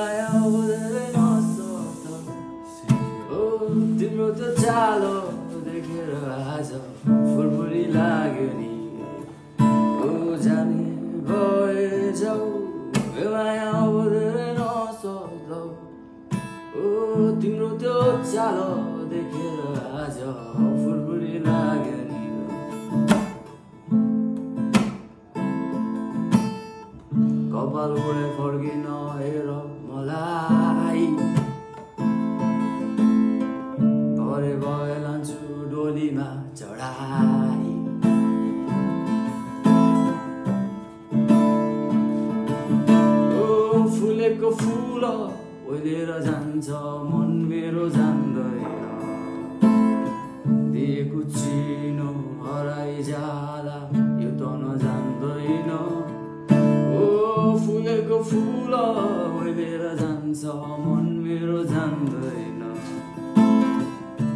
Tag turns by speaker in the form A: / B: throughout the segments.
A: माया हुँदै नसक्छ ओ तिम्रो त्यो चालो देखेर आज फुरफुरी लाग्यो नि ओ जाने भए जाऊ माया हुँदै नसक्छ ओ तिम्रो त्यो चालो देखेर आज फुरफुरी लाग्यो नि कपाल उडे फर्किन हेर मलाई भरे भए लान्छु डोलीमा चढाई ओ फुलेको फुल ओइलेर जान्छ मन मेरो जान्दैन दिएको चिनो हराइ जाला यो त नजान्दैन फुलेको फुल ओइलेर जान्छ मन मेरो जान्दैन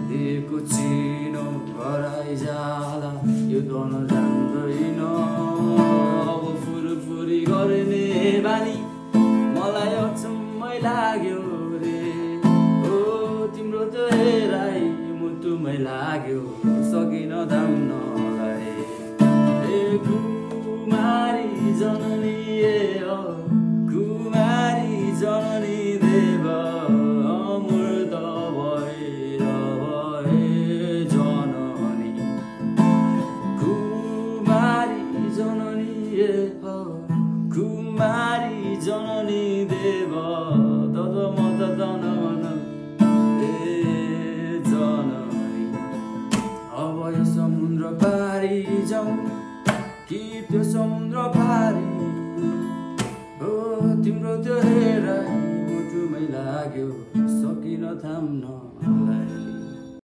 A: दिएको चिनो हराइ जाला यो त नजान्दैन अब फुरफुरी गर्ने बानी मलाई अचम्मै लाग्यो रे ओ तिम्रो त हेराइ मुटुमै लाग्यो सकिन धाम्नलाई ए कुमारी जननी कुमारी जननी देव अमृत भएर भए जननी कुमारी जननी कुमारी जननी देव तद मत तन ए जननी अब यो समुद्र पारी जाउँ कि त्यो समुद्र पारी तिम्रो त्यो हेराइ मुटुमै लाग्यो सकिन थाम्नलाई